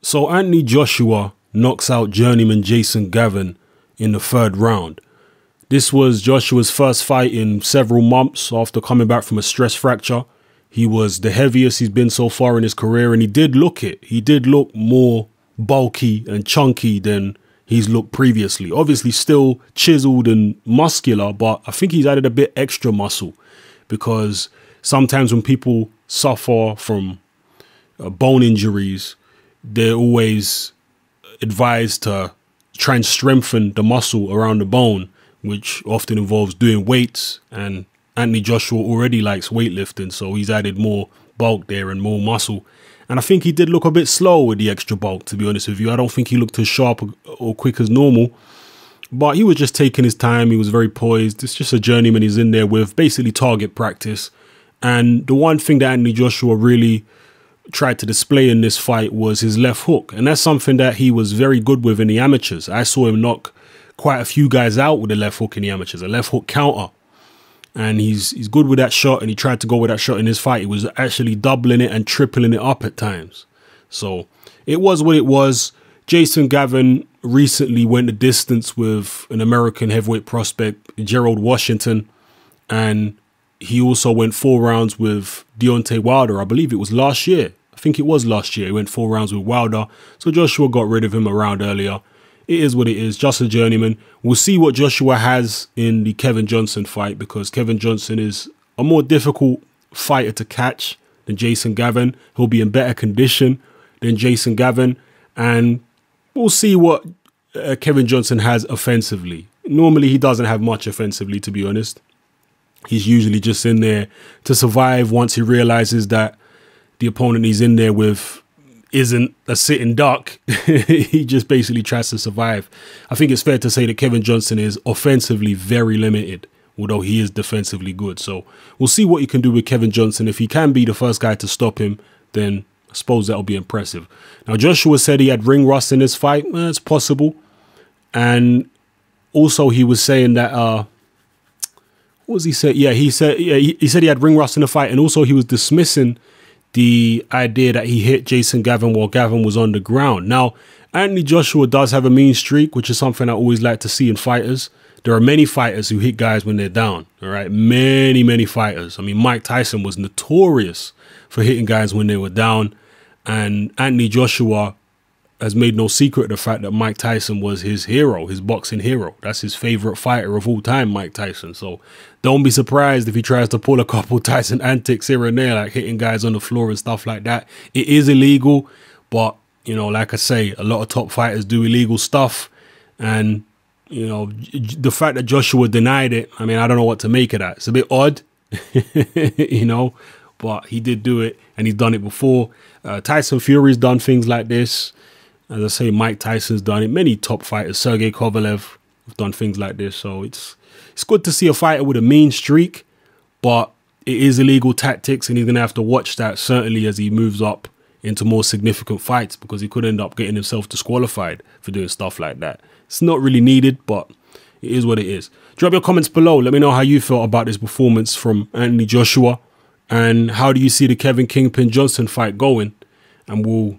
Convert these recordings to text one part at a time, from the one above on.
So Anthony Joshua knocks out journeyman Jason Gavern in the third round. This was Joshua's first fight in several months after coming back from a stress fracture. He was the heaviest he's been so far in his career, and he did look it. He did look more bulky and chunky than he's looked previously. Obviously still chiseled and muscular, but I think he's added a bit extra muscle, because sometimes when people suffer from bone injuries, they're always advised to try and strengthen the muscle around the bone, which often involves doing weights. And Anthony Joshua already likes weightlifting, so he's added more bulk there and more muscle. And I think he did look a bit slow with the extra bulk, to be honest with you. I don't think he looked as sharp or quick as normal, but he was just taking his time. He was very poised. It's just a journeyman he's in there with, basically target practice. And the one thing that Anthony Joshua really tried to display in this fight was his left hook. And that's something that he was very good with in the amateurs. I saw him knock quite a few guys out with a left hook in the amateurs, a left hook counter. And he's good with that shot, and he tried to go with that shot in his fight. He was actually doubling it and tripling it up at times. So it was what it was. Jason Gavern recently went the distance with an American heavyweight prospect, Gerald Washington, and he also went 4 rounds with Deontay Wilder. I believe it was last year. I think it was last year. He went 4 rounds with Wilder. So Joshua got rid of him a round earlier. It is what it is, just a journeyman. We'll see what Joshua has in the Kevin Johnson fight, because Kevin Johnson is a more difficult fighter to catch than Jason Gavern. He'll be in better condition than Jason Gavern. And we'll see what Kevin Johnson has offensively. Normally, he doesn't have much offensively, to be honest. He's usually just in there to survive once he realizes that the opponent he's in there with isn't a sitting duck. He just basically tries to survive. I think it's fair to say that Kevin Johnson is offensively very limited, although he is defensively good. So we'll see what he can do with Kevin Johnson. If he can be the first guy to stop him, then I suppose that'll be impressive. Now, Joshua said he had ring rust in this fight. It's possible. And also he was saying that, what was he saying? Yeah, he said he had ring rust in the fight, and also he was dismissing the idea that he hit Jason Gavern while Gavern was on the ground. Now, Anthony Joshua does have a mean streak, which is something I always like to see in fighters. There are many fighters who hit guys when they're down, all right? Many fighters. I mean, Mike Tyson was notorious for hitting guys when they were down, and Anthony Joshua has made no secret of the fact that Mike Tyson was his hero, his boxing hero. That's his favorite fighter of all time, Mike Tyson. So don't be surprised if he tries to pull a couple Tyson antics here and there, like hitting guys on the floor and stuff like that. It is illegal, but, you know, like I say, a lot of top fighters do illegal stuff. And, you know, the fact that Joshua denied it, I mean, I don't know what to make of that. It's a bit odd, you know, but he did do it, and he's done it before. Tyson Fury's done things like this. As I say, Mike Tyson's done it. Many top fighters, Sergey Kovalev, have done things like this. So it's good to see a fighter with a mean streak, but it is illegal tactics, and he's going to have to watch that, certainly as he moves up into more significant fights, because he could end up getting himself disqualified for doing stuff like that. It's not really needed, but it is what it is. Drop your comments below. Let me know how you felt about this performance from Anthony Joshua, and how do you see the Kevin Kingpin Johnson fight going, and we'll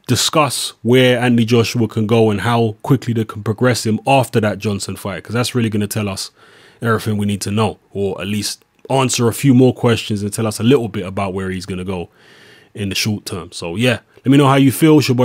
discuss where Anthony Joshua can go and how quickly they can progress him after that Johnson fight, because that's really going to tell us everything we need to know, or at least answer a few more questions and tell us a little bit about where he's going to go in the short term. So yeah, let me know how you feel. It's your boy